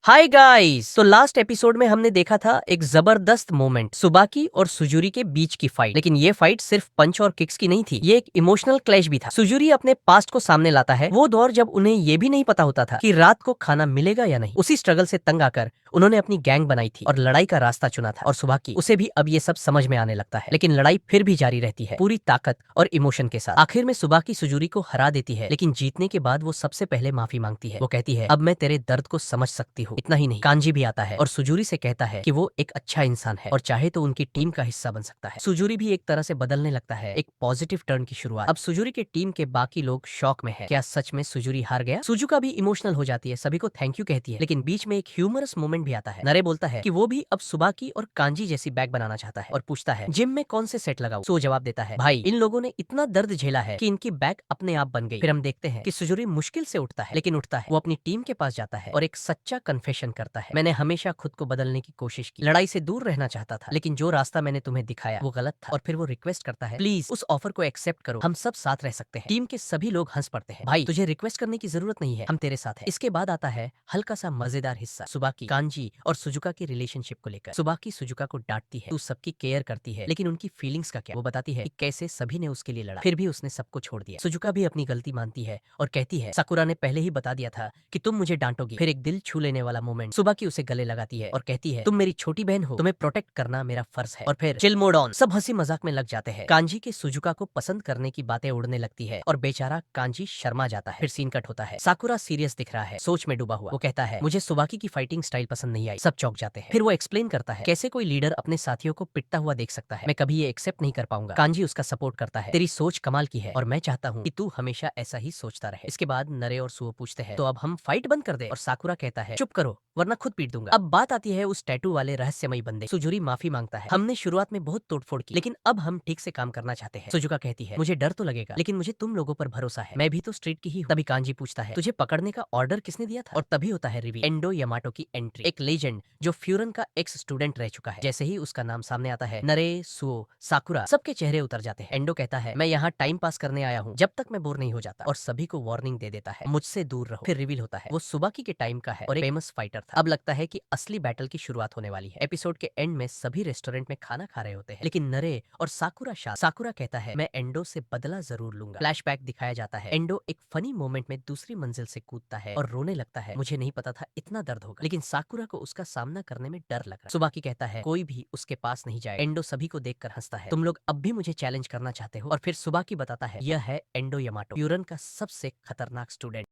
Hi guys. तो last episode में हमने देखा था एक जबरदस्त मोमेंट सुबाकी और सुजुरी के बीच की फाइट। लेकिन ये फाइट सिर्फ पंच और किक्स की नहीं थी, ये एक इमोशनल क्लैश भी था। सुजुरी अपने पास्ट को सामने लाता है, वो दौर जब उन्हें ये भी नहीं पता होता था कि रात को खाना मिलेगा या नहीं। उसी स्ट्रगल से तंग आकर उन्होंने अपनी गैंग बनाई थी और लड़ाई का रास्ता चुना था। और सुबाकी उसे भी अब ये सब समझ में आने लगता है, लेकिन लड़ाई फिर भी जारी रहती है, पूरी ताकत और इमोशन के साथ। आखिर में सुबाकी सुजुरी को हरा देती है, लेकिन जीतने के बाद वो सबसे पहले माफी मांगती है। वो कहती है, अब मैं तेरे दर्द को समझ सकती हूँ। इतना ही नहीं, कांजी भी आता है और सुजुरी से कहता है कि वो एक अच्छा इंसान है और चाहे तो उनकी टीम का हिस्सा बन सकता है। सुजुरी भी एक तरह से बदलने लगता है, एक पॉजिटिव टर्न की शुरुआत। अब सुजुरी के टीम के बाकी लोग शॉक में है, क्या सच में सुजुरी हार गया? सुजुका भी इमोशनल हो जाती है, सभी को थैंक यू कहती है, लेकिन बीच में एक ह्यूमरस मोमेंट भी आता है। नरे बोलता है कि वो भी अब सुबाकी और कांजी जैसी बैग बनाना चाहता है और पूछता है जिम में कौन से सेट लगाऊं? सो जवाब देता है, भाई इन लोगों ने इतना दर्द झेला है कि इनकी बैग अपने आप बन गई। फिर हम देखते हैं कि सुजुरी मुश्किल से उठता है, लेकिन उठता है। वो अपनी टीम के पास जाता है और एक सच्चा कन्फेशन करता है, मैंने हमेशा खुद को बदलने की कोशिश की, लड़ाई से दूर रहना चाहता था, लेकिन जो रास्ता मैंने तुम्हें दिखाया वो गलत था। और फिर वो रिक्वेस्ट करता है, प्लीज उस ऑफर को एक्सेप्ट करो, हम सब साथ रह सकते हैं। टीम के सभी लोग हंस पड़ते हैं, भाई तुझे रिक्वेस्ट करने की जरूरत नहीं है, हम तेरे साथ हैं। इसके बाद आता है हल्का सा मजेदार हिस्सा, सुबाकी, कांजी और सुजुका की रिलेशनशिप को लेकर। सुबाकी सुजुका को डांटती है, तू सबकी केयर करती है, लेकिन उनकी फीलिंग्स का क्या? वो बताती है कि कैसे सभी ने उसके लिए लड़ा, फिर भी उसने सबको छोड़ दिया। सुजुका भी अपनी गलती मानती है और कहती है, साकुरा ने पहले ही बता दिया था कि तुम मुझे डांटोगी। फिर एक दिल छू लेने वाला मोमेंट, सुबाकी उसे गले लगाती है और कहती है, तुम मेरी छोटी बहन हो, तुम्हें प्रोटेक्ट करना मेरा फर्ज है। और फिर चिल मोड ऑन, सब हंसी मजाक में लग जाते हैं। कांजी के सुजुका को पसंद करने की बातें उड़ने लगती है और बेचारा कांजी शर्मा जाता है। फिर सीन कट होता है, साकुरा सीरियस दिख रहा है, सोच में डूबा हुआ। वो कहता है, मुझे सुबाकी की फाइटिंग स्टाइल पसंद नहीं आई। सब चौंक जाते हैं। फिर वो एक्सप्लेन करता है कैसे कोई लीडर अपने साथियों को पिटता हुआ देख सकता है, मैं कभी ये एक्सेप्ट नहीं कर पाऊंगा। कांजी उसका सपोर्ट करता है, तेरी सोच कमाल की है और मैं चाहता हूँ कि तू हमेशा ऐसा ही सोचता रहे। इसके बाद नरे और सुओ पूछते हैं, तो अब हम फाइट बंद कर दे? और साकुरा कहता है, चुप करो वरना खुद पीट दूंगा। अब बात आती है उस टैटू वाले रहस्यमयी बंदे। सुजुरी माफी मांगता है, हमने शुरुआत में बहुत तोड़फोड़ की, लेकिन अब हम ठीक से काम करना चाहते हैं। सुजुका कहती है, मुझे डर तो लगेगा, लेकिन मुझे तुम लोगों पर भरोसा है, मैं भी तो स्ट्रीट की ही हूँ। तभी कांजी पूछता है, तुझे पकड़ने का ऑर्डर किसने दिया था? और तभी होता है रिवील, एंडो यामाटो की एंट्री, एक लेजेंड जो फ्यूरन का एक्स स्टूडेंट रह चुका है। जैसे ही उसका नाम सामने आता है, नरे, सुओ, साकुरा सबके चेहरे उतर जाते हैं। एंडो कहता है, मैं यहाँ टाइम पास करने आया हूँ, जब तक मैं बोर नहीं हो जाता, और सभी को वार्निंग दे देता है, मुझसे दूर रहो। फिर रिवील होता है, वो सुबाकी के टाइम का है और एक फेमस फाइटर था। अब लगता है कि असली बैटल की शुरुआत होने वाली है। एपिसोड के एंड में सभी रेस्टोरेंट में खाना खा रहे होते हैं, लेकिन नरे और साकुरा साकुरा कहता है, मैं एंडो से बदला जरूर लूंगा। फ्लैशबैक दिखाया जाता है, एंडो एक फनी मोमेंट में दूसरी मंजिल से कूदता है और रोने लगता है, मुझे नहीं पता था इतना दर्द होगा, लेकिन साकुरा को उसका सामना करने में डर लग रहा। सुबाकी कहता है, कोई भी उसके पास नहीं जाए। एंडो सभी को देखकर हंसता है, तुम लोग अब भी मुझे चैलेंज करना चाहते हो? और फिर सुबाकी बताता है, यह है एंडो यामाटो, फ्यूरन का सबसे खतरनाक स्टूडेंट।